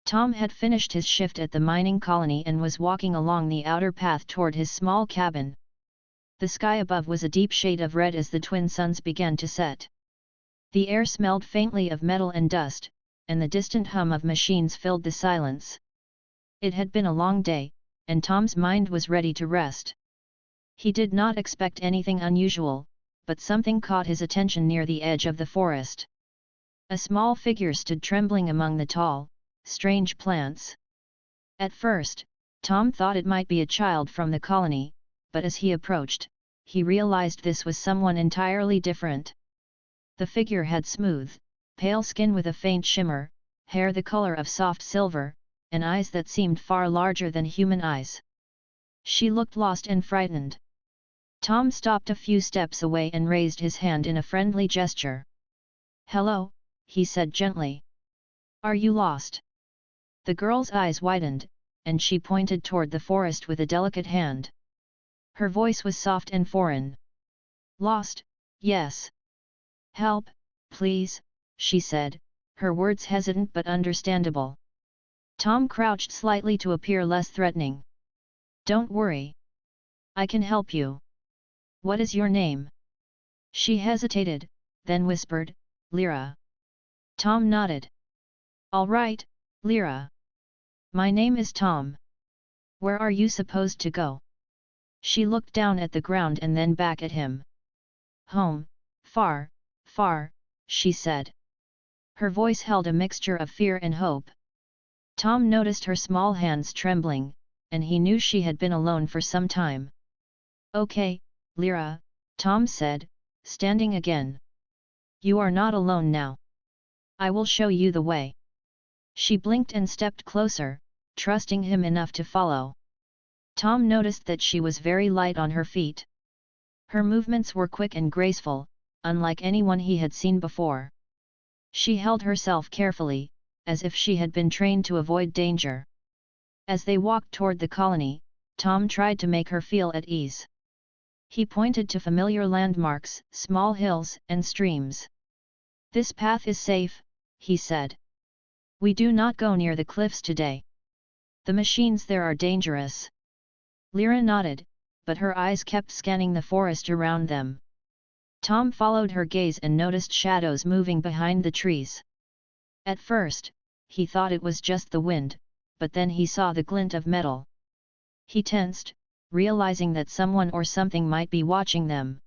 Tom had finished his shift at the mining colony and was walking along the outer path toward his small cabin. The sky above was a deep shade of red as the twin suns began to set. The air smelled faintly of metal and dust, and the distant hum of machines filled the silence. It had been a long day, and Tom's mind was ready to rest. He did not expect anything unusual, but something caught his attention near the edge of the forest. A small figure stood trembling among the tall, strange plants. At first, Tom thought it might be a child from the colony, but as he approached, he realized this was someone entirely different. The figure had smooth, pale skin with a faint shimmer, hair the color of soft silver, and eyes that seemed far larger than human eyes. She looked lost and frightened. Tom stopped a few steps away and raised his hand in a friendly gesture. "Hello," he said gently. "Are you lost?" The girl's eyes widened, and she pointed toward the forest with a delicate hand. Her voice was soft and foreign. "Lost, yes." "Help, please," she said, her words hesitant but understandable. Tom crouched slightly to appear less threatening. "Don't worry. I can help you. What is your name?" She hesitated, then whispered, "Lyra." Tom nodded. "All right, Lyra. My name is Tom. Where are you supposed to go?" She looked down at the ground and then back at him. "Home, far, far," she said. Her voice held a mixture of fear and hope. Tom noticed her small hands trembling, and he knew she had been alone for some time. "Okay, Lyra," Tom said, standing again. "You are not alone now. I will show you the way." She blinked and stepped closer, trusting him enough to follow. Tom noticed that she was very light on her feet. Her movements were quick and graceful, unlike anyone he had seen before. She held herself carefully, as if she had been trained to avoid danger. As they walked toward the colony, Tom tried to make her feel at ease. He pointed to familiar landmarks, small hills, and streams. "This path is safe," he said. "We do not go near the cliffs today. The machines there are dangerous." Lyra nodded, but her eyes kept scanning the forest around them. Tom followed her gaze and noticed shadows moving behind the trees. At first, he thought it was just the wind, but then he saw the glint of metal. He tensed, realizing that someone or something might be watching them.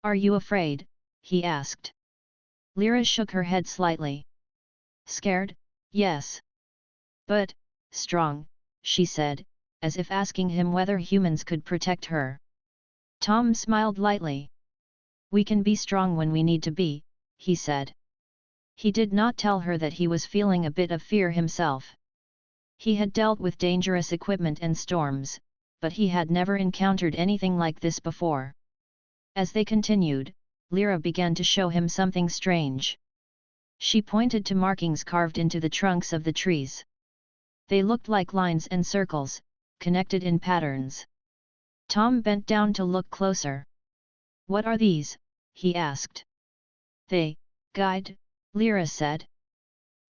"Are you afraid?" he asked. Lyra shook her head slightly. "Scared, yes. But, strong," she said, as if asking him whether humans could protect her. Tom smiled lightly. "We can be strong when we need to be," he said. He did not tell her that he was feeling a bit of fear himself. He had dealt with dangerous equipment and storms, but he had never encountered anything like this before. As they continued, Lyra began to show him something strange. She pointed to markings carved into the trunks of the trees. They looked like lines and circles, connected in patterns. Tom bent down to look closer. "What are these?" he asked. "They guide," Lyra said.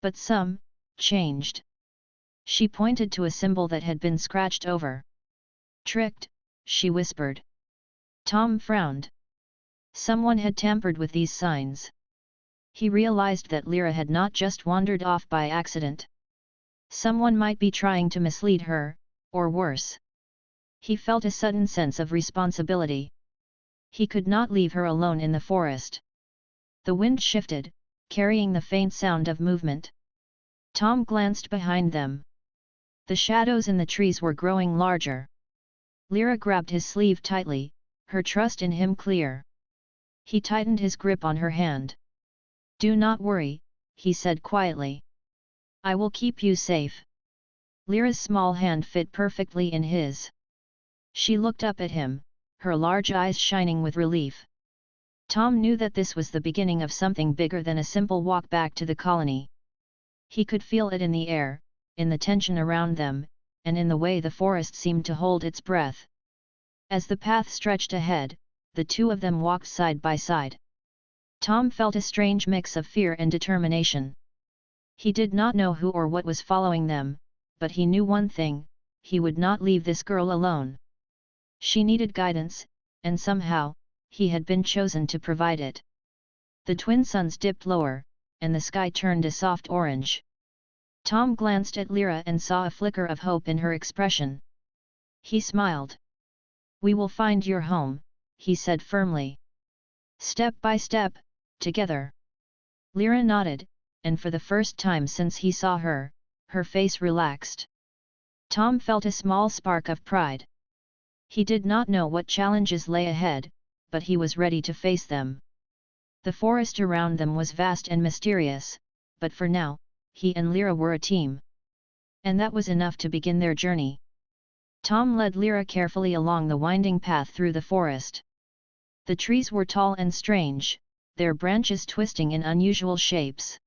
"But some changed." She pointed to a symbol that had been scratched over. "Tricked," she whispered. Tom frowned. Someone had tampered with these signs. He realized that Lyra had not just wandered off by accident. Someone might be trying to mislead her, or worse. He felt a sudden sense of responsibility. He could not leave her alone in the forest. The wind shifted, carrying the faint sound of movement. Tom glanced behind them. The shadows in the trees were growing larger. Lyra grabbed his sleeve tightly, her trust in him clear. He tightened his grip on her hand. "Do not worry," he said quietly. "I will keep you safe." Lyra's small hand fit perfectly in his. She looked up at him, her large eyes shining with relief. Tom knew that this was the beginning of something bigger than a simple walk back to the colony. He could feel it in the air, in the tension around them, and in the way the forest seemed to hold its breath. As the path stretched ahead, the two of them walked side by side. Tom felt a strange mix of fear and determination. He did not know who or what was following them, but he knew one thing: he would not leave this girl alone. She needed guidance, and somehow, he had been chosen to provide it. The twin suns dipped lower, and the sky turned a soft orange. Tom glanced at Lyra and saw a flicker of hope in her expression. He smiled. "We will find your home," he said firmly. "Step by step, together." Lyra nodded, and for the first time since he saw her, her face relaxed. Tom felt a small spark of pride. He did not know what challenges lay ahead, but he was ready to face them. The forest around them was vast and mysterious, but for now, he and Lyra were a team. And that was enough to begin their journey. Tom led Lyra carefully along the winding path through the forest. The trees were tall and strange, their branches twisting in unusual shapes.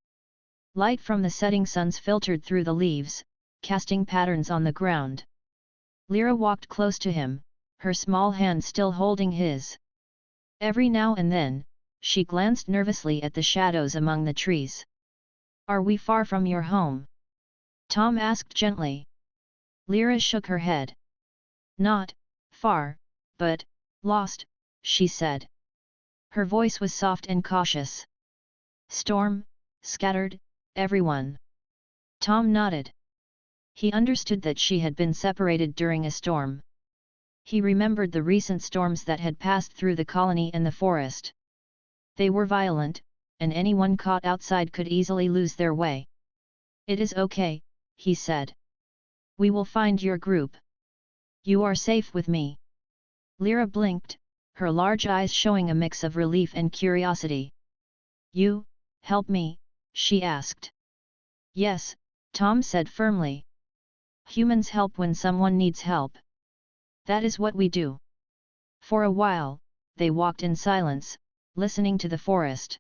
Light from the setting suns filtered through the leaves, casting patterns on the ground. Lyra walked close to him, her small hand still holding his. Every now and then, she glanced nervously at the shadows among the trees. "Are we far from your home?" Tom asked gently. Lyra shook her head. "Not far, but lost," she said. Her voice was soft and cautious. "Storm scattered everyone." Tom nodded. He understood that she had been separated during a storm. He remembered the recent storms that had passed through the colony and the forest. They were violent, and anyone caught outside could easily lose their way. "It is okay," he said. "We will find your group. You are safe with me." Lyra blinked, her large eyes showing a mix of relief and curiosity. "You help me?" she asked. "Yes," Tom said firmly. "Humans help when someone needs help. That is what we do." For a while, they walked in silence, listening to the forest.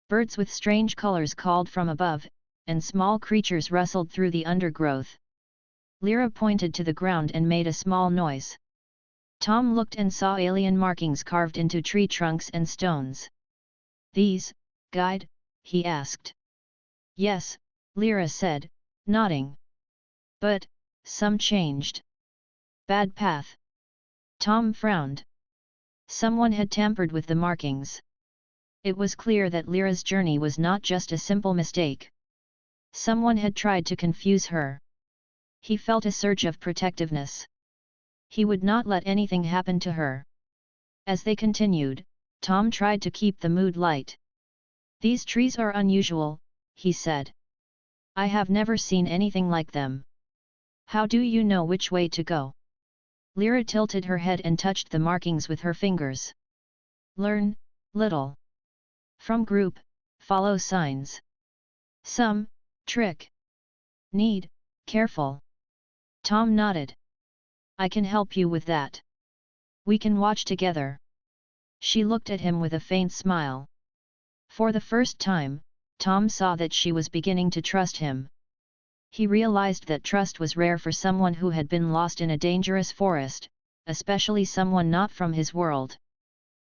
Birds with strange colors called from above, and small creatures rustled through the undergrowth. Lyra pointed to the ground and made a small noise. Tom looked and saw alien markings carved into tree trunks and stones. "These guide?" he asked. "Yes," Lyra said, nodding. "But some changed." "Bad path." Tom frowned. Someone had tampered with the markings. It was clear that Lyra's journey was not just a simple mistake. Someone had tried to confuse her. He felt a surge of protectiveness. He would not let anything happen to her. As they continued, Tom tried to keep the mood light. "These trees are unusual," he said. "I have never seen anything like them. How do you know which way to go?" Lyra tilted her head and touched the markings with her fingers. "Learn little from group, follow signs. Some trick. Need careful." Tom nodded. "I can help you with that. We can watch together." She looked at him with a faint smile. For the first time, Tom saw that she was beginning to trust him. He realized that trust was rare for someone who had been lost in a dangerous forest, especially someone not from his world.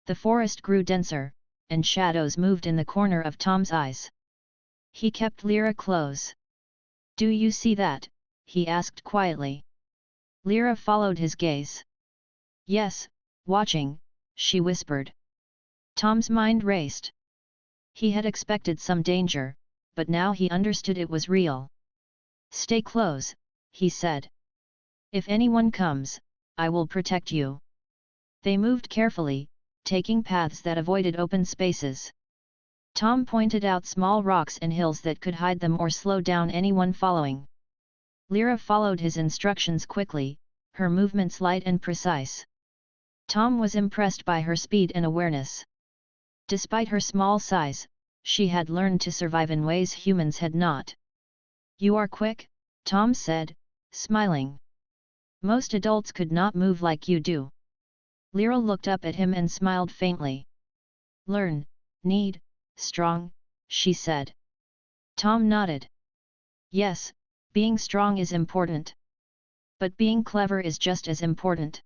The forest grew denser, and shadows moved in the corner of Tom's eyes. He kept Lyra close. "Do you see that?" he asked quietly. Lyra followed his gaze. "Yes, watching," she whispered. Tom's mind raced. He had expected some danger, but now he understood it was real. "Stay close," he said. "If anyone comes, I will protect you." They moved carefully, taking paths that avoided open spaces. Tom pointed out small rocks and hills that could hide them or slow down anyone following. Lyra followed his instructions quickly, her movements light and precise. Tom was impressed by her speed and awareness. Despite her small size, she had learned to survive in ways humans had not. "You are quick," Tom said, smiling. "Most adults could not move like you do." Lyra looked up at him and smiled faintly. "Learn, need, strong," she said. Tom nodded. "Yes, being strong is important. But being clever is just as important."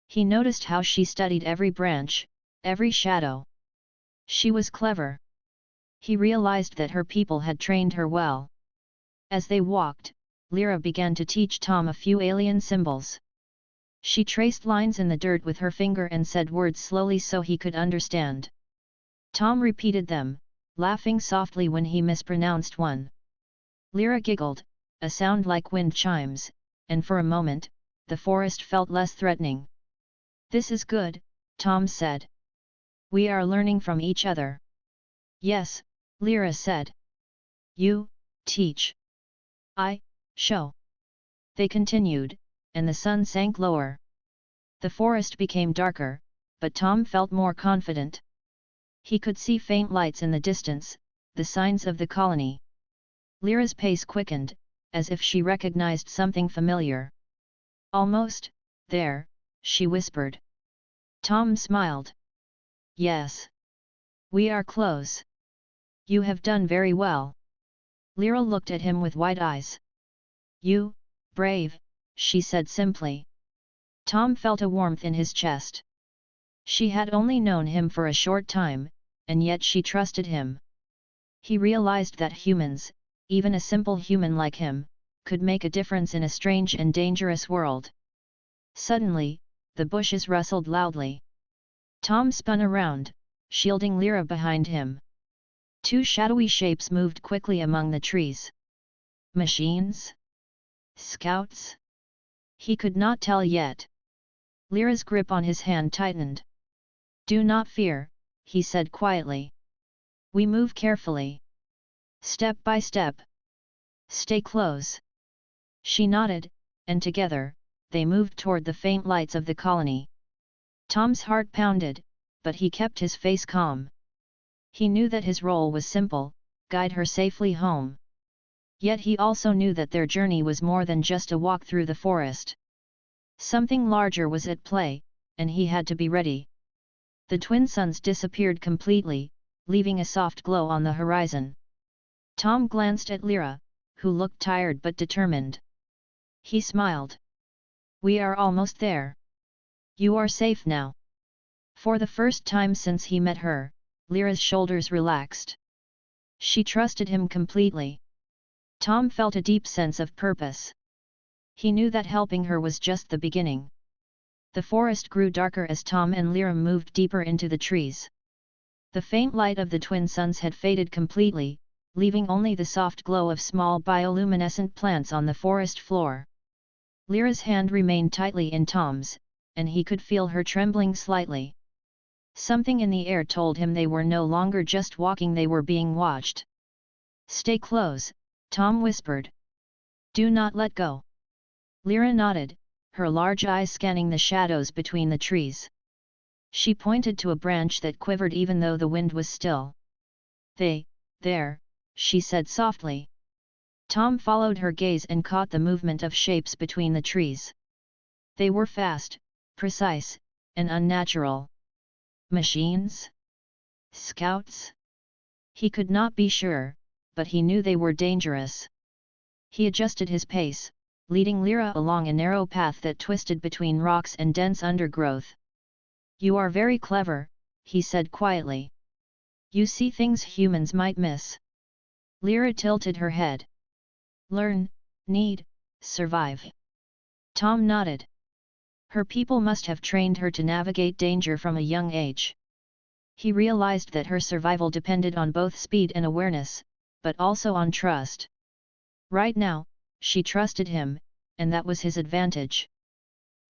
He noticed how she studied every branch, every shadow. She was clever. He realized that her people had trained her well. As they walked, Lyra began to teach Tom a few alien symbols. She traced lines in the dirt with her finger and said words slowly so he could understand. Tom repeated them, laughing softly when he mispronounced one. Lyra giggled, a sound like wind chimes, and for a moment, the forest felt less threatening. "This is good," Tom said. "We are learning from each other." "Yes," Lyra said. "You teach. I show." They continued, and the sun sank lower. The forest became darker, but Tom felt more confident. He could see faint lights in the distance, the signs of the colony. Lyra's pace quickened, as if she recognized something familiar. "Almost there," she whispered. Tom smiled. "Yes. We are close. You have done very well." Lyra looked at him with wide eyes. "You, brave," she said simply. Tom felt a warmth in his chest. She had only known him for a short time, and yet she trusted him. He realized that humans, even a simple human like him, could make a difference in a strange and dangerous world. Suddenly, the bushes rustled loudly. Tom spun around, shielding Lyra behind him. Two shadowy shapes moved quickly among the trees. Machines? Scouts? He could not tell yet. Lyra's grip on his hand tightened. "Do not fear," he said quietly. "We move carefully. Step by step. Stay close." She nodded, and together, they moved toward the faint lights of the colony. Tom's heart pounded, but he kept his face calm. He knew that his role was simple: guide her safely home. Yet he also knew that their journey was more than just a walk through the forest. Something larger was at play, and he had to be ready. The twin suns disappeared completely, leaving a soft glow on the horizon. Tom glanced at Lyra, who looked tired but determined. He smiled. "We are almost there. You are safe now." For the first time since he met her, Lyra's shoulders relaxed. She trusted him completely. Tom felt a deep sense of purpose. He knew that helping her was just the beginning. The forest grew darker as Tom and Lyra moved deeper into the trees. The faint light of the twin suns had faded completely, leaving only the soft glow of small bioluminescent plants on the forest floor. Lyra's hand remained tightly in Tom's, and he could feel her trembling slightly. Something in the air told him they were no longer just walking, they were being watched. "Stay close," Tom whispered. "Do not let go." Lyra nodded, her large eyes scanning the shadows between the trees. She pointed to a branch that quivered even though the wind was still. There," she said softly. Tom followed her gaze and caught the movement of shapes between the trees. They were fast, precise, and unnatural. Machines? Scouts? He could not be sure, but he knew they were dangerous. He adjusted his pace, leading Lyra along a narrow path that twisted between rocks and dense undergrowth. "You are very clever," he said quietly. "You see things humans might miss." Lyra tilted her head. "Learn, need, survive." Tom nodded. Her people must have trained her to navigate danger from a young age. He realized that her survival depended on both speed and awareness, but also on trust. Right now, she trusted him, and that was his advantage.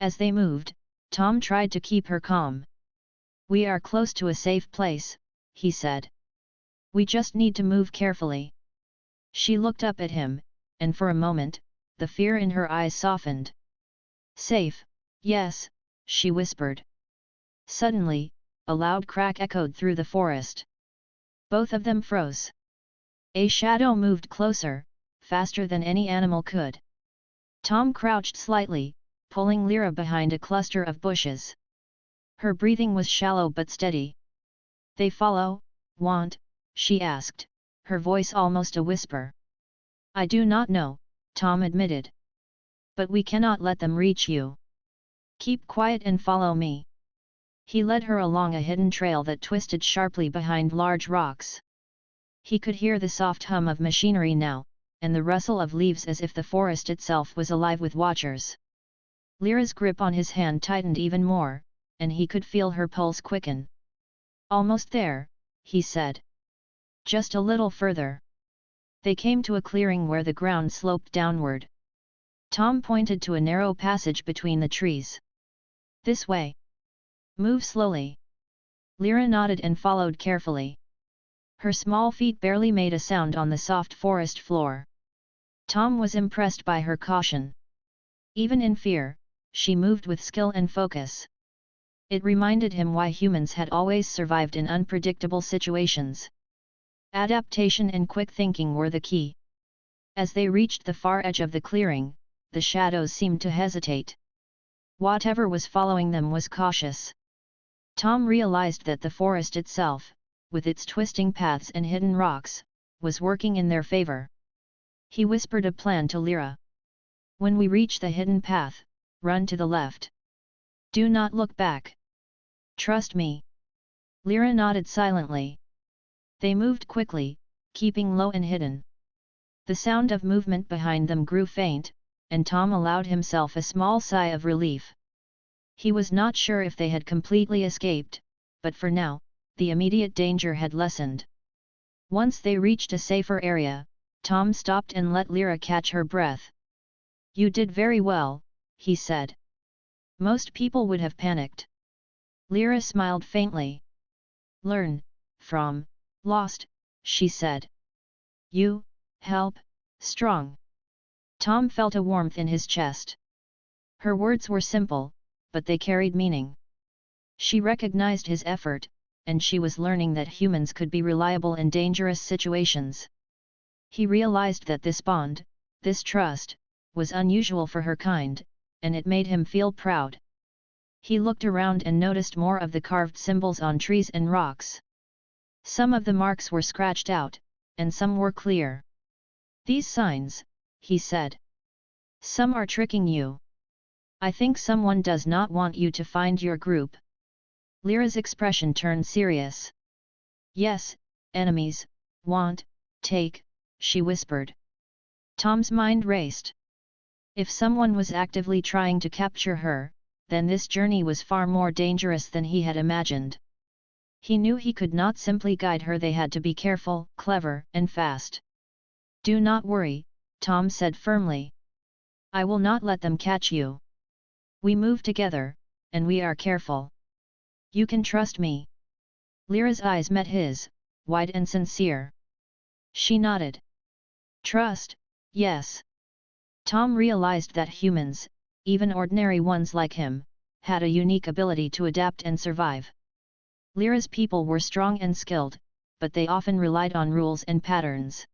As they moved, Tom tried to keep her calm. "We are close to a safe place," he said. "We just need to move carefully." She looked up at him, and for a moment, the fear in her eyes softened. "Safe, yes," she whispered. Suddenly, a loud crack echoed through the forest. Both of them froze. A shadow moved closer, faster than any animal could. Tom crouched slightly, pulling Lyra behind a cluster of bushes. Her breathing was shallow but steady. "They follow, want?" she asked, her voice almost a whisper. "I do not know," Tom admitted. "But we cannot let them reach you. Keep quiet and follow me." He led her along a hidden trail that twisted sharply behind large rocks. He could hear the soft hum of machinery now, and the rustle of leaves as if the forest itself was alive with watchers. Lyra's grip on his hand tightened even more, and he could feel her pulse quicken. "Almost there," he said. "Just a little further." They came to a clearing where the ground sloped downward. Tom pointed to a narrow passage between the trees. "This way. Move slowly." Lyra nodded and followed carefully. Her small feet barely made a sound on the soft forest floor. Tom was impressed by her caution. Even in fear, she moved with skill and focus. It reminded him why humans had always survived in unpredictable situations. Adaptation and quick thinking were the key. As they reached the far edge of the clearing, the shadows seemed to hesitate. Whatever was following them was cautious. Tom realized that the forest itself, with its twisting paths and hidden rocks, was working in their favor. He whispered a plan to Lyra. "When we reach the hidden path, run to the left. Do not look back. Trust me." Lyra nodded silently. They moved quickly, keeping low and hidden. The sound of movement behind them grew faint, and Tom allowed himself a small sigh of relief. He was not sure if they had completely escaped, but for now, the immediate danger had lessened. Once they reached a safer area, Tom stopped and let Lyra catch her breath. "You did very well," he said. "Most people would have panicked." Lyra smiled faintly. "Learn from lost," she said. "You help strong." Tom felt a warmth in his chest. Her words were simple, but they carried meaning. She recognized his effort, and she was learning that humans could be reliable in dangerous situations. He realized that this bond, this trust, was unusual for her kind, and it made him feel proud. He looked around and noticed more of the carved symbols on trees and rocks. Some of the marks were scratched out, and some were clear. "These signs," he said. "Some are tricking you. I think someone does not want you to find your group." Lyra's expression turned serious. "Yes, enemies, want, take," she whispered. Tom's mind raced. If someone was actively trying to capture her, then this journey was far more dangerous than he had imagined. He knew he could not simply guide her. They had to be careful, clever, and fast. "Do not worry," Tom said firmly. "I will not let them catch you. We move together, and we are careful. You can trust me." Lyra's eyes met his, wide and sincere. She nodded. "Trust, yes." Tom realized that humans, even ordinary ones like him, had a unique ability to adapt and survive. Lyra's people were strong and skilled, but they often relied on rules and patterns.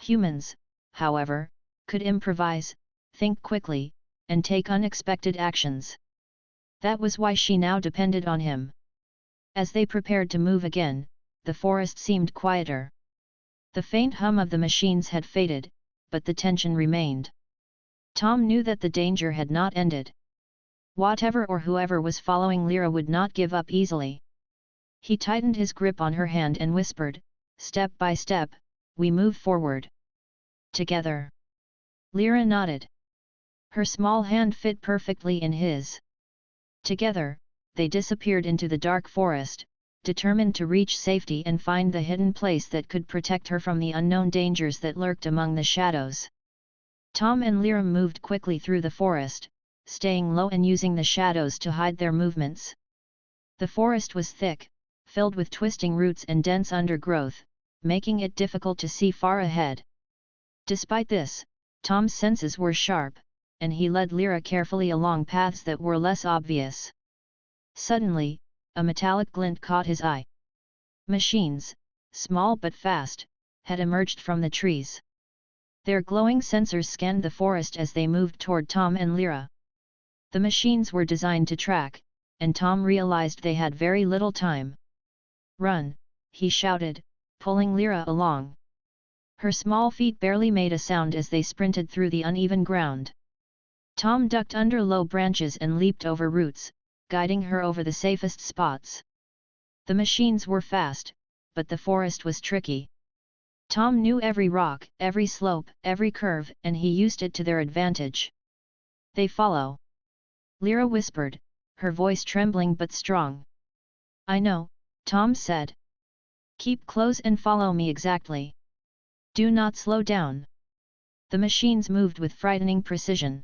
Humans, however, could improvise, think quickly, and take unexpected actions. That was why she now depended on him. As they prepared to move again, the forest seemed quieter. The faint hum of the machines had faded, but the tension remained. Tom knew that the danger had not ended. Whatever or whoever was following Lyra would not give up easily. He tightened his grip on her hand and whispered, "Step by step, we move forward. Together." Lyra nodded. Her small hand fit perfectly in his. Together, they disappeared into the dark forest, determined to reach safety and find the hidden place that could protect her from the unknown dangers that lurked among the shadows. Tom and Lyra moved quickly through the forest, staying low and using the shadows to hide their movements. The forest was thick, filled with twisting roots and dense undergrowth, making it difficult to see far ahead. Despite this, Tom's senses were sharp, and he led Lyra carefully along paths that were less obvious. Suddenly, a metallic glint caught his eye. Machines, small but fast, had emerged from the trees. Their glowing sensors scanned the forest as they moved toward Tom and Lyra. The machines were designed to track, and Tom realized they had very little time. "Run!" he shouted, pulling Lyra along. Her small feet barely made a sound as they sprinted through the uneven ground. Tom ducked under low branches and leaped over roots, guiding her over the safest spots. The machines were fast, but the forest was tricky. Tom knew every rock, every slope, every curve, and he used it to their advantage. They follow. Lyra whispered, her voice trembling but strong. I know, Tom said. Keep close and follow me exactly. Do not slow down. The machines moved with frightening precision.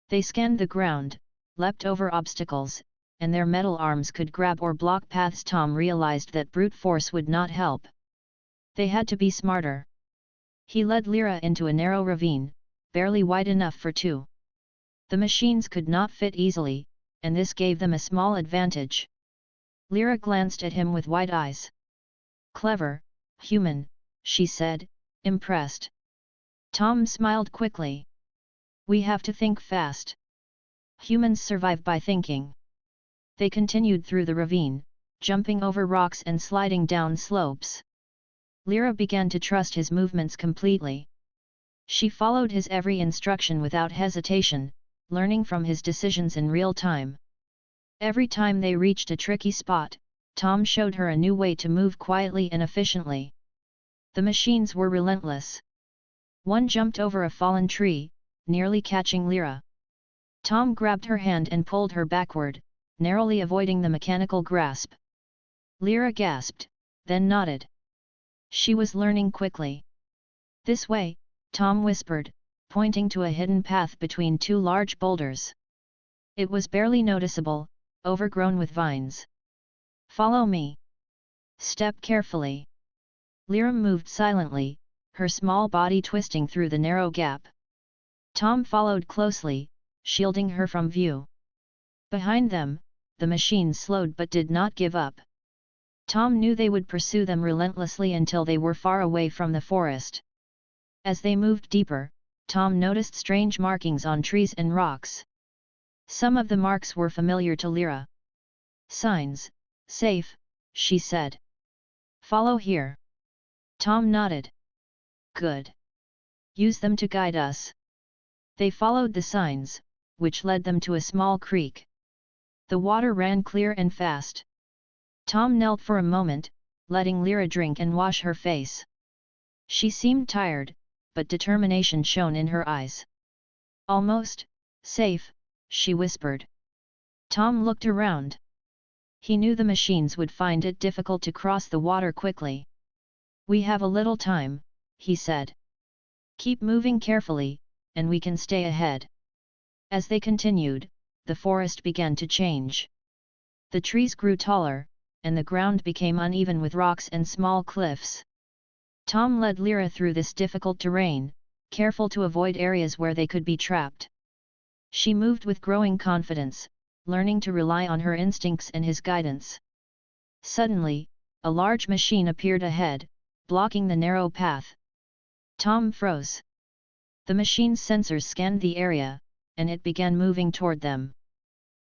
They scanned the ground, leapt over obstacles, and their metal arms could grab or block paths. Tom realized that brute force would not help. They had to be smarter. He led Lyra into a narrow ravine, barely wide enough for two. The machines could not fit easily, and this gave them a small advantage. Lyra glanced at him with wide eyes. Clever, human, she said, impressed. Tom smiled quickly. We have to think fast. Humans survive by thinking. They continued through the ravine, jumping over rocks and sliding down slopes. Lyra began to trust his movements completely. She followed his every instruction without hesitation, learning from his decisions in real time. Every time they reached a tricky spot, Tom showed her a new way to move quietly and efficiently. The machines were relentless. One jumped over a fallen tree, nearly catching Lyra. Tom grabbed her hand and pulled her backward, narrowly avoiding the mechanical grasp. Lyra gasped, then nodded. She was learning quickly. This way, Tom whispered, pointing to a hidden path between two large boulders. It was barely noticeable, overgrown with vines. Follow me. Step carefully. Lyra moved silently, her small body twisting through the narrow gap. Tom followed closely, shielding her from view. Behind them, the machines slowed but did not give up. Tom knew they would pursue them relentlessly until they were far away from the forest. As they moved deeper, Tom noticed strange markings on trees and rocks. Some of the marks were familiar to Lyra. Signs, safe, she said. Follow here. Tom nodded. Good. Use them to guide us. They followed the signs, which led them to a small creek. The water ran clear and fast. Tom knelt for a moment, letting Lyra drink and wash her face. She seemed tired, but determination shone in her eyes. Almost safe, she whispered. Tom looked around. He knew the machines would find it difficult to cross the water quickly. We have a little time, he said. Keep moving carefully, and we can stay ahead. As they continued, the forest began to change. The trees grew taller, and the ground became uneven with rocks and small cliffs. Tom led Lyra through this difficult terrain, careful to avoid areas where they could be trapped. She moved with growing confidence, learning to rely on her instincts and his guidance. Suddenly, a large machine appeared ahead, blocking the narrow path. Tom froze. The machine's sensors scanned the area, and it began moving toward them.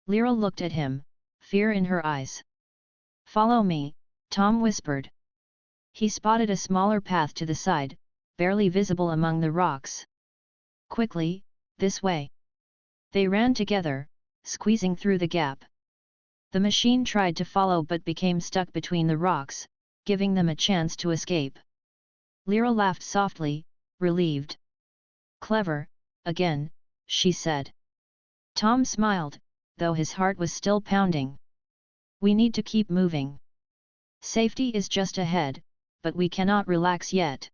Lyra looked at him, fear in her eyes. Follow me, Tom whispered. He spotted a smaller path to the side, barely visible among the rocks. Quickly, this way. They ran together, squeezing through the gap. The machine tried to follow but became stuck between the rocks, giving them a chance to escape. Lyra laughed softly, relieved. Clever, again, she said. Tom smiled, though his heart was still pounding. We need to keep moving. Safety is just ahead, but we cannot relax yet.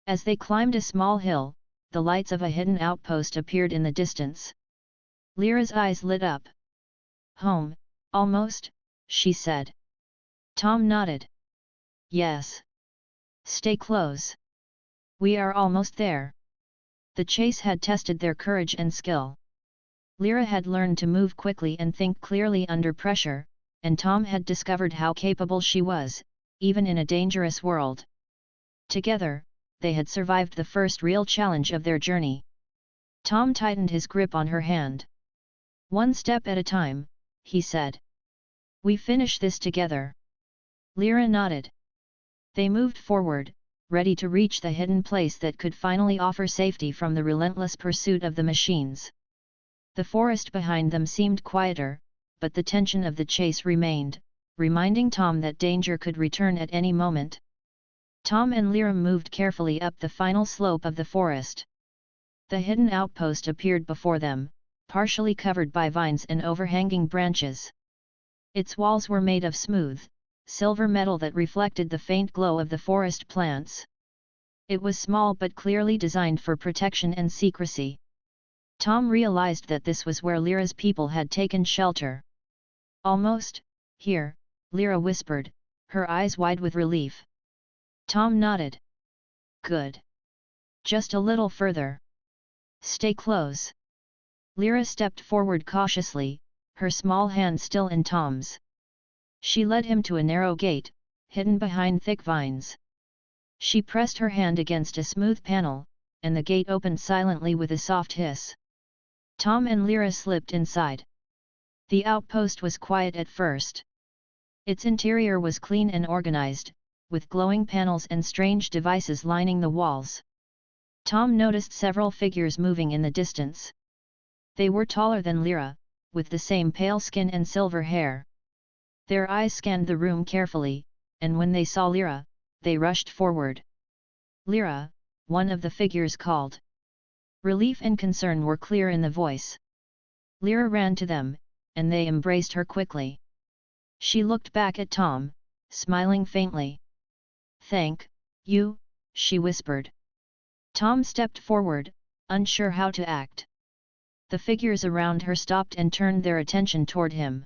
As they climbed a small hill, the lights of a hidden outpost appeared in the distance. Lyra's eyes lit up. Home, almost, she said. Tom nodded. Yes. Stay close. We are almost there. The chase had tested their courage and skill. Lyra had learned to move quickly and think clearly under pressure, and Tom had discovered how capable she was, even in a dangerous world. Together, they had survived the first real challenge of their journey. Tom tightened his grip on her hand. One step at a time, he said. We finish this together. Lyra nodded. They moved forward, ready to reach the hidden place that could finally offer safety from the relentless pursuit of the machines. The forest behind them seemed quieter, but the tension of the chase remained, reminding Tom that danger could return at any moment. Tom and Lyra moved carefully up the final slope of the forest. The hidden outpost appeared before them, partially covered by vines and overhanging branches. Its walls were made of smooth, silver metal that reflected the faint glow of the forest plants. It was small but clearly designed for protection and secrecy. Tom realized that this was where Lyra's people had taken shelter. "Almost here," Lyra whispered, her eyes wide with relief. Tom nodded. "Good. Just a little further. Stay close." Lyra stepped forward cautiously, her small hand still in Tom's. She led him to a narrow gate, hidden behind thick vines. She pressed her hand against a smooth panel, and the gate opened silently with a soft hiss. Tom and Lyra slipped inside. The outpost was quiet at first. Its interior was clean and organized, with glowing panels and strange devices lining the walls. Tom noticed several figures moving in the distance. They were taller than Lyra, with the same pale skin and silver hair. Their eyes scanned the room carefully, and when they saw Lyra, they rushed forward. "Lyra," one of the figures called. Relief and concern were clear in the voice. Lyra ran to them, and they embraced her quickly. She looked back at Tom, smiling faintly. "Thank you," she whispered. Tom stepped forward, unsure how to act. The figures around her stopped and turned their attention toward him.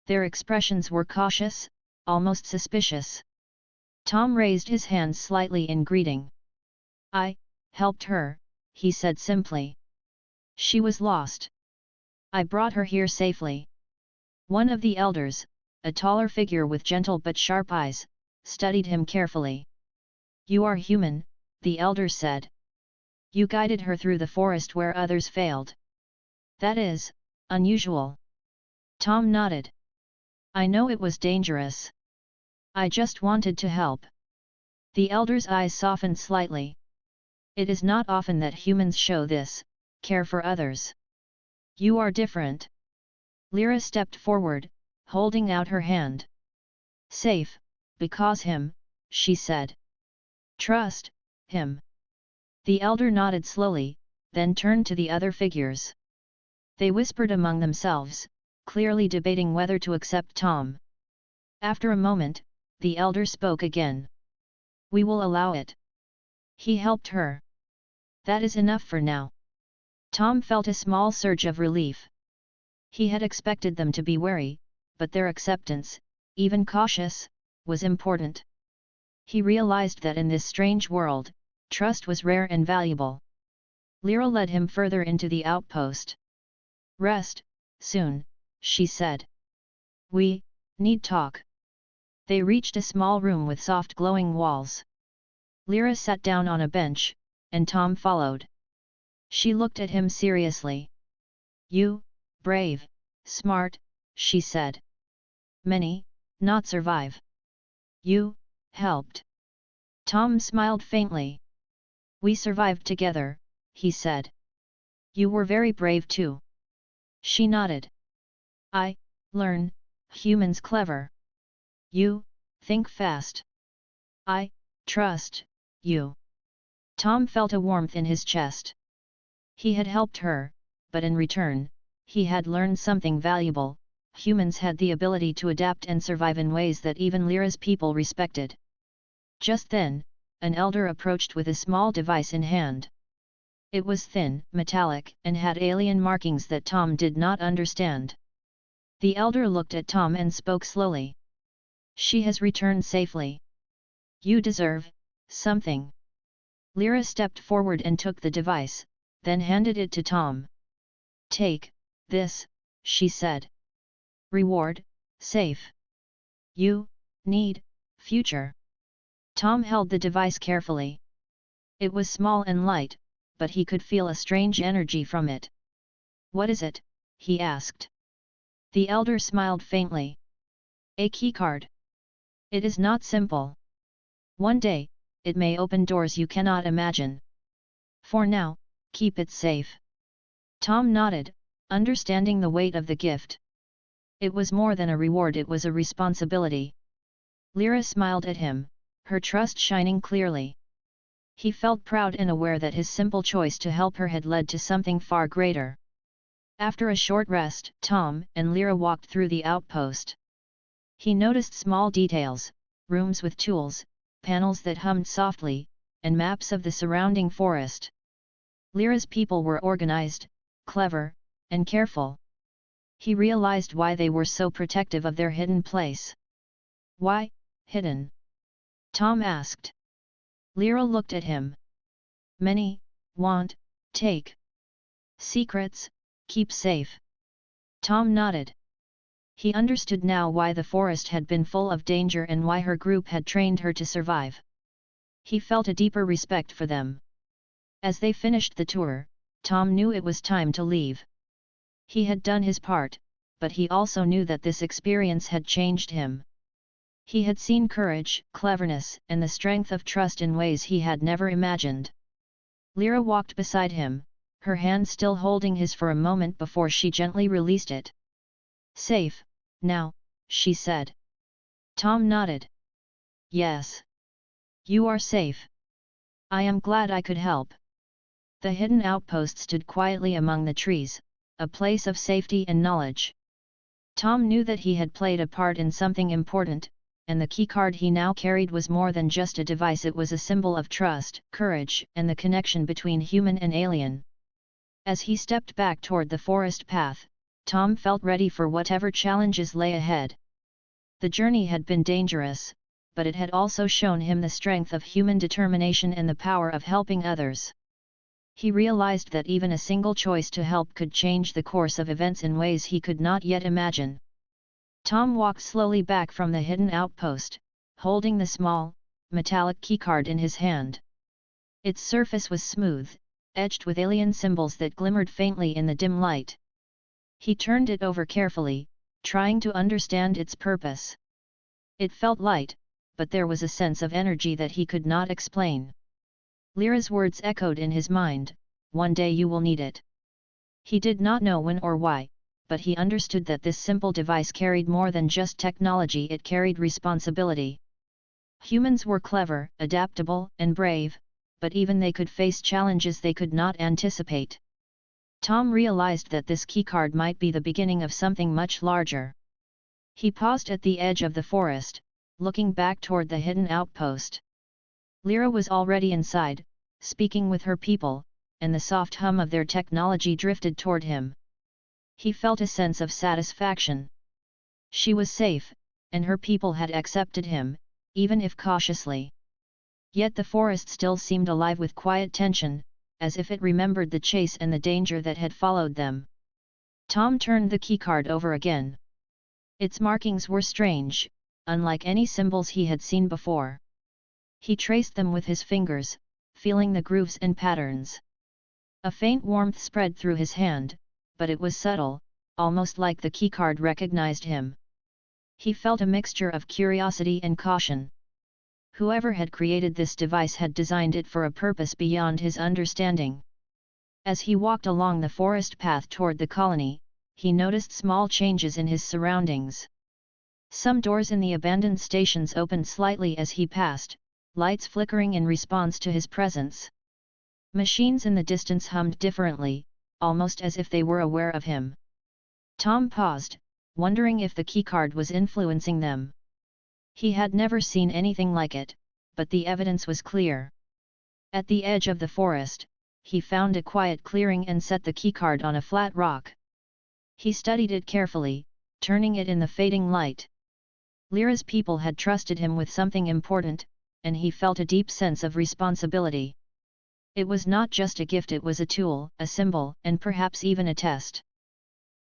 Their expressions were cautious, almost suspicious. Tom raised his hands slightly in greeting. "I helped her," he said simply. "She was lost. I brought her here safely." One of the elders, a taller figure with gentle but sharp eyes, studied him carefully. "You are human," the elder said. "You guided her through the forest where others failed. That is unusual." Tom nodded. "I know it was dangerous. I just wanted to help." The elder's eyes softened slightly. "It is not often that humans show this care for others. You are different." Lyra stepped forward, holding out her hand. "Safe, because him," she said. "Trust him." The elder nodded slowly, then turned to the other figures. They whispered among themselves, clearly debating whether to accept Tom. After a moment, the elder spoke again. "We will allow it. He helped her. That is enough for now." Tom felt a small surge of relief. He had expected them to be wary, but their acceptance, even cautious, was important. He realized that in this strange world, trust was rare and valuable. Lyra led him further into the outpost. "Rest, soon," she said. "We need talk." They reached a small room with soft glowing walls. Lyra sat down on a bench, and Tom followed. She looked at him seriously. "You, brave, smart," she said. "Many, not survive. You, helped." Tom smiled faintly. "We survived together," he said. "You were very brave too." She nodded. "I learn humans clever. You think fast. I trust you." Tom felt a warmth in his chest. He had helped her, but in return, he had learned something valuable. Humans had the ability to adapt and survive in ways that even Lyra's people respected. Just then, an elder approached with a small device in hand. It was thin, metallic, and had alien markings that Tom did not understand. The elder looked at Tom and spoke slowly. "She has returned safely. You deserve something." Lyra stepped forward and took the device, then handed it to Tom. "Take this," she said. "Reward, safe. You need future." Tom held the device carefully. It was small and light, but he could feel a strange energy from it. "What is it?" he asked. The elder smiled faintly. "A keycard. It is not simple. One day, it may open doors you cannot imagine. For now, keep it safe." Tom nodded, understanding the weight of the gift. It was more than a reward, it was a responsibility. Lyra smiled at him, her trust shining clearly. He felt proud and aware that his simple choice to help her had led to something far greater. After a short rest, Tom and Lyra walked through the outpost. He noticed small details, rooms with tools, panels that hummed softly, and maps of the surrounding forest. Lyra's people were organized, clever, and careful. He realized why they were so protective of their hidden place. Why, hidden? Tom asked. Lyra looked at him. Many, want, take. Secrets, keep safe. Tom nodded. He understood now why the forest had been full of danger and why her group had trained her to survive. He felt a deeper respect for them. As they finished the tour, Tom knew it was time to leave. He had done his part, but he also knew that this experience had changed him. He had seen courage, cleverness, and the strength of trust in ways he had never imagined. Lyra walked beside him, her hand still holding his for a moment before she gently released it. Safe, now, she said. Tom nodded. Yes. You are safe. I am glad I could help. The hidden outpost stood quietly among the trees, a place of safety and knowledge. Tom knew that he had played a part in something important, and the keycard he now carried was more than just a device. It was a symbol of trust, courage, and the connection between human and alien. As he stepped back toward the forest path, Tom felt ready for whatever challenges lay ahead. The journey had been dangerous, but it had also shown him the strength of human determination and the power of helping others. He realized that even a single choice to help could change the course of events in ways he could not yet imagine. Tom walked slowly back from the hidden outpost, holding the small, metallic keycard in his hand. Its surface was smooth, etched with alien symbols that glimmered faintly in the dim light. He turned it over carefully, trying to understand its purpose. It felt light, but there was a sense of energy that he could not explain. Lyra's words echoed in his mind, "One day you will need it." He did not know when or why, but he understood that this simple device carried more than just technology. It carried responsibility. Humans were clever, adaptable, and brave, but even they could face challenges they could not anticipate. Tom realized that this keycard might be the beginning of something much larger. He paused at the edge of the forest, looking back toward the hidden outpost. Lyra was already inside, speaking with her people, and the soft hum of their technology drifted toward him. He felt a sense of satisfaction. She was safe, and her people had accepted him, even if cautiously. Yet the forest still seemed alive with quiet tension, as if it remembered the chase and the danger that had followed them. Tom turned the keycard over again. Its markings were strange, unlike any symbols he had seen before. He traced them with his fingers, feeling the grooves and patterns. A faint warmth spread through his hand, but it was subtle, almost like the keycard recognized him. He felt a mixture of curiosity and caution. Whoever had created this device had designed it for a purpose beyond his understanding. As he walked along the forest path toward the colony, he noticed small changes in his surroundings. Some doors in the abandoned stations opened slightly as he passed, lights flickering in response to his presence. Machines in the distance hummed differently, almost as if they were aware of him. Tom paused, wondering if the keycard was influencing them. He had never seen anything like it, but the evidence was clear. At the edge of the forest, he found a quiet clearing and set the keycard on a flat rock. He studied it carefully, turning it in the fading light. Lyra's people had trusted him with something important, and he felt a deep sense of responsibility. It was not just a gift, it was a tool, a symbol, and perhaps even a test.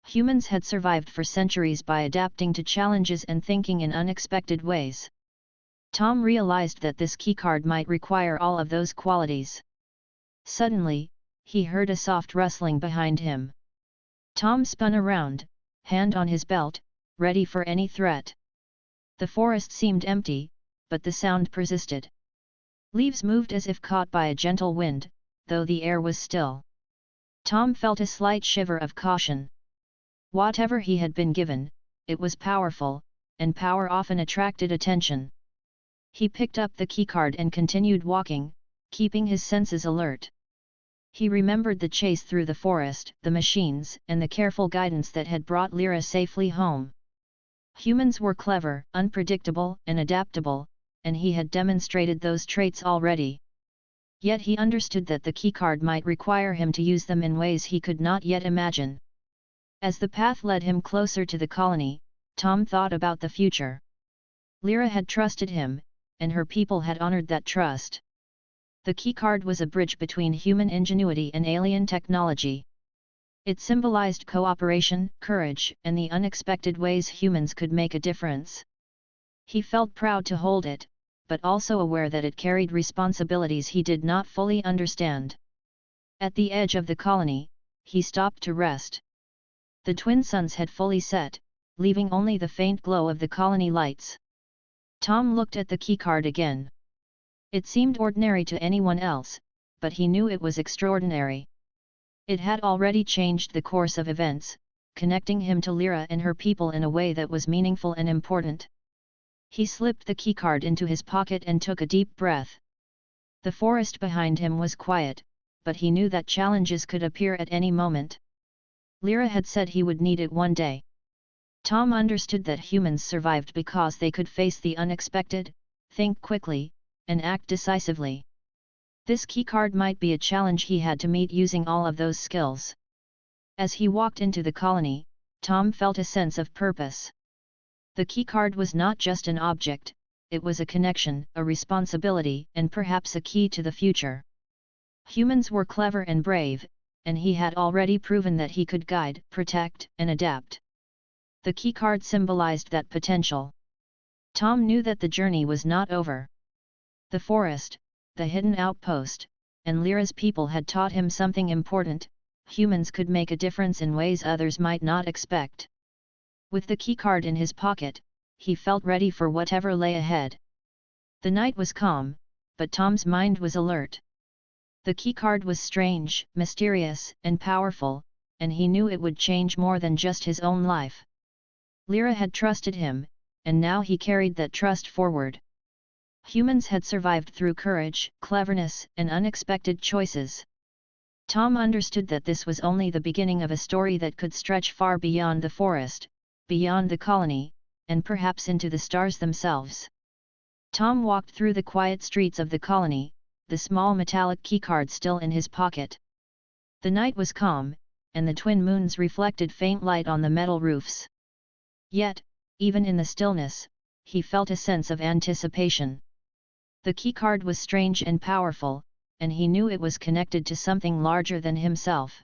Humans had survived for centuries by adapting to challenges and thinking in unexpected ways. Tom realized that this keycard might require all of those qualities. Suddenly, he heard a soft rustling behind him. Tom spun around, hand on his belt, ready for any threat. The forest seemed empty, but the sound persisted. Leaves moved as if caught by a gentle wind, though the air was still. Tom felt a slight shiver of caution. Whatever he had been given, it was powerful, and power often attracted attention. He picked up the keycard and continued walking, keeping his senses alert. He remembered the chase through the forest, the machines, and the careful guidance that had brought Lyra safely home. Humans were clever, unpredictable, and adaptable, and he had demonstrated those traits already. Yet he understood that the keycard might require him to use them in ways he could not yet imagine. As the path led him closer to the colony, Tom thought about the future. Lyra had trusted him, and her people had honored that trust. The keycard was a bridge between human ingenuity and alien technology. It symbolized cooperation, courage, and the unexpected ways humans could make a difference. He felt proud to hold it, but also aware that it carried responsibilities he did not fully understand. At the edge of the colony, he stopped to rest. The twin suns had fully set, leaving only the faint glow of the colony lights. Tom looked at the keycard again. It seemed ordinary to anyone else, but he knew it was extraordinary. It had already changed the course of events, connecting him to Lyra and her people in a way that was meaningful and important. He slipped the keycard into his pocket and took a deep breath. The forest behind him was quiet, but he knew that challenges could appear at any moment. Lyra had said he would need it one day. Tom understood that humans survived because they could face the unexpected, think quickly, and act decisively. This keycard might be a challenge he had to meet using all of those skills. As he walked into the colony, Tom felt a sense of purpose. The keycard was not just an object, it was a connection, a responsibility, and perhaps a key to the future. Humans were clever and brave, and he had already proven that he could guide, protect, and adapt. The keycard symbolized that potential. Tom knew that the journey was not over. The forest, the hidden outpost, and Lyra's people had taught him something important: humans could make a difference in ways others might not expect. With the keycard in his pocket, he felt ready for whatever lay ahead. The night was calm, but Tom's mind was alert. The keycard was strange, mysterious, and powerful, and he knew it would change more than just his own life. Lyra had trusted him, and now he carried that trust forward. Humans had survived through courage, cleverness, and unexpected choices. Tom understood that this was only the beginning of a story that could stretch far beyond the forest, beyond the colony, and perhaps into the stars themselves. Tom walked through the quiet streets of the colony, the small metallic keycard still in his pocket. The night was calm, and the twin moons reflected faint light on the metal roofs. Yet, even in the stillness, he felt a sense of anticipation. The keycard was strange and powerful, and he knew it was connected to something larger than himself.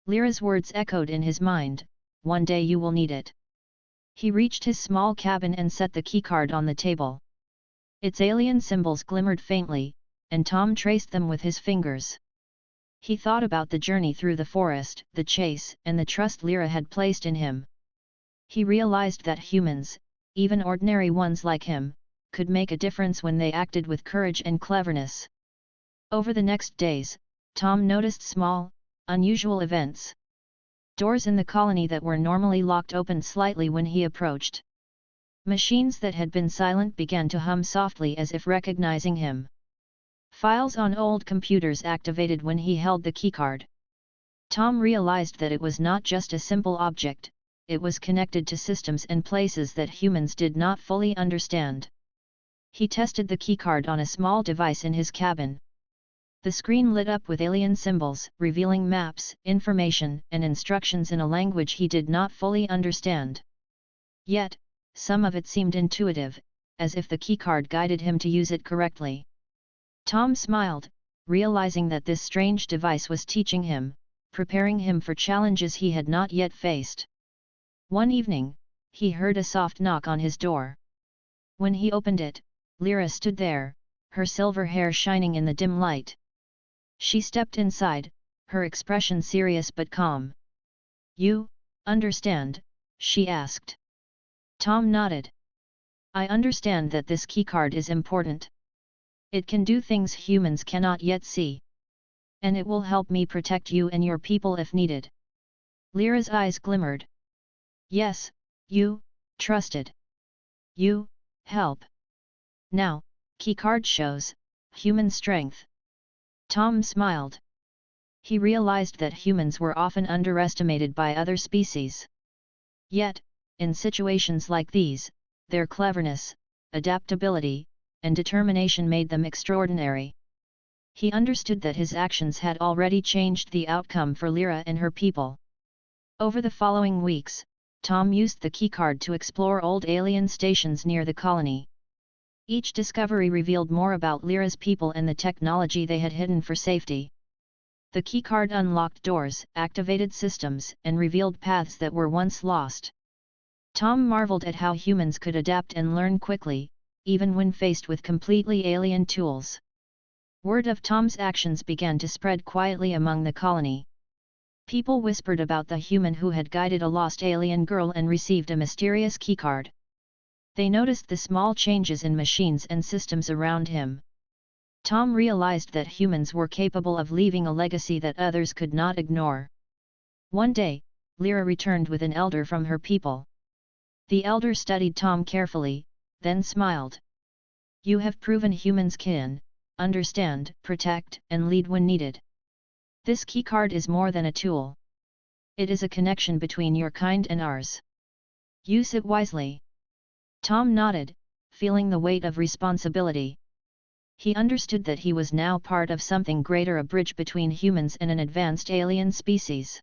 Lyra's words echoed in his mind, "One day you will need it." He reached his small cabin and set the keycard on the table. Its alien symbols glimmered faintly, and Tom traced them with his fingers. He thought about the journey through the forest, the chase, and the trust Lyra had placed in him. He realized that humans, even ordinary ones like him, could make a difference when they acted with courage and cleverness. Over the next days, Tom noticed small, unusual events. Doors in the colony that were normally locked opened slightly when he approached. Machines that had been silent began to hum softly as if recognizing him. Files on old computers activated when he held the keycard. Tom realized that it was not just a simple object, it was connected to systems and places that humans did not fully understand. He tested the keycard on a small device in his cabin. The screen lit up with alien symbols, revealing maps, information, and instructions in a language he did not fully understand. Yet, some of it seemed intuitive, as if the keycard guided him to use it correctly. Tom smiled, realizing that this strange device was teaching him, preparing him for challenges he had not yet faced. One evening, he heard a soft knock on his door. When he opened it, Lyra stood there, her silver hair shining in the dim light. She stepped inside, her expression serious but calm. "You understand?" she asked. Tom nodded. "I understand that this keycard is important. It can do things humans cannot yet see. And it will help me protect you and your people if needed." Lyra's eyes glimmered. "Yes, you, trusted. You, help. Now, Keycard shows human strength. Tom smiled. He realized that humans were often underestimated by other species. Yet, in situations like these, their cleverness, adaptability, and determination made them extraordinary. He understood that his actions had already changed the outcome for Lyra and her people. Over the following weeks, Tom used the Keycard to explore old alien stations near the colony. Each discovery revealed more about Lyra's people and the technology they had hidden for safety. The Keycard unlocked doors, activated systems, and revealed paths that were once lost. Tom marveled at how humans could adapt and learn quickly, even when faced with completely alien tools. Word of Tom's actions began to spread quietly among the colony. People whispered about the human who had guided a lost alien girl and received a mysterious keycard. They noticed the small changes in machines and systems around him. Tom realized that humans were capable of leaving a legacy that others could not ignore. One day, Lyra returned with an elder from her people. The elder studied Tom carefully, then smiled. "You have proven humans can understand, protect, and lead when needed. This keycard is more than a tool. It is a connection between your kind and ours. Use it wisely." Tom nodded, feeling the weight of responsibility. He understood that he was now part of something greater, a bridge between humans and an advanced alien species.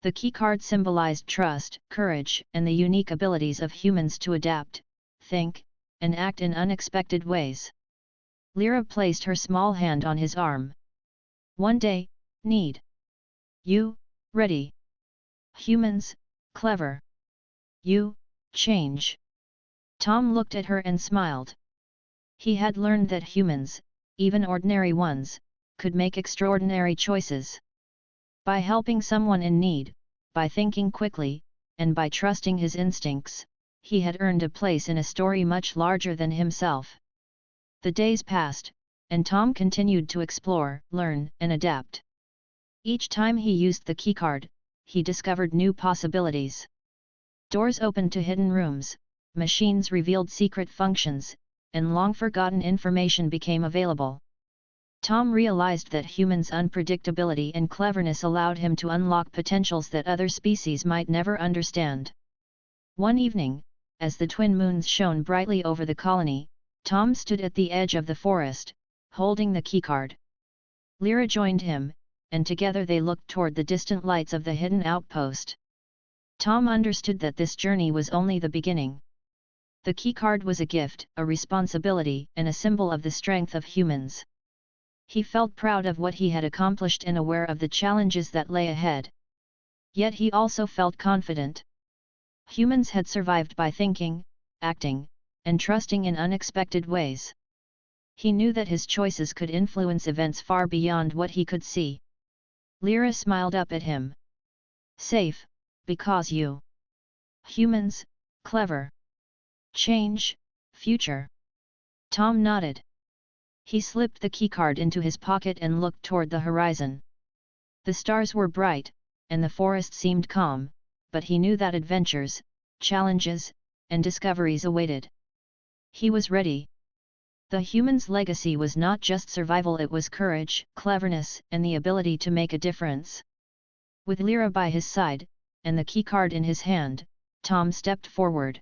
The keycard symbolized trust, courage, and the unique abilities of humans to adapt, think, and act in unexpected ways. Lyra placed her small hand on his arm. "One day, need you, ready. Humans, clever. You, change." Tom looked at her and smiled. He had learned that humans, even ordinary ones, could make extraordinary choices. By helping someone in need, by thinking quickly, and by trusting his instincts, he had earned a place in a story much larger than himself. The days passed, and Tom continued to explore, learn, and adapt. Each time he used the keycard, he discovered new possibilities. Doors opened to hidden rooms, machines revealed secret functions, and long-forgotten information became available. Tom realized that humans' unpredictability and cleverness allowed him to unlock potentials that other species might never understand. One evening, as the twin moons shone brightly over the colony, Tom stood at the edge of the forest, holding the keycard. Lyra joined him, and together they looked toward the distant lights of the hidden outpost. Tom understood that this journey was only the beginning. The keycard was a gift, a responsibility, and a symbol of the strength of humans. He felt proud of what he had accomplished and aware of the challenges that lay ahead. Yet he also felt confident. Humans had survived by thinking, acting, and trusting in unexpected ways. He knew that his choices could influence events far beyond what he could see. Lyra smiled up at him. "Safe, because you. Humans, clever. Change, future." Tom nodded. He slipped the keycard into his pocket and looked toward the horizon. The stars were bright, and the forest seemed calm, but he knew that adventures, challenges, and discoveries awaited. He was ready. The human's legacy was not just survival, it was courage, cleverness, and the ability to make a difference. With Lyra by his side, and the keycard in his hand, Tom stepped forward.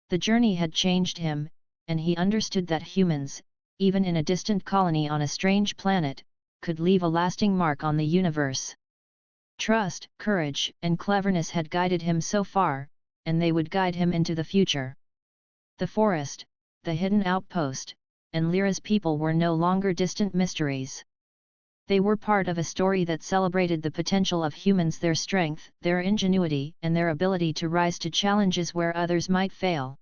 The journey had changed him, and he understood that humans, even in a distant colony on a strange planet, could leave a lasting mark on the universe. Trust, courage, and cleverness had guided him so far, and they would guide him into the future. The forest, the hidden outpost, and Lyra's people were no longer distant mysteries. They were part of a story that celebrated the potential of humans, their strength, their ingenuity, and their ability to rise to challenges where others might fail.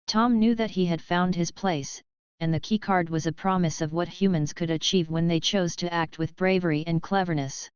Tom knew that he had found his place, and the keycard was a promise of what humans could achieve when they chose to act with bravery and cleverness.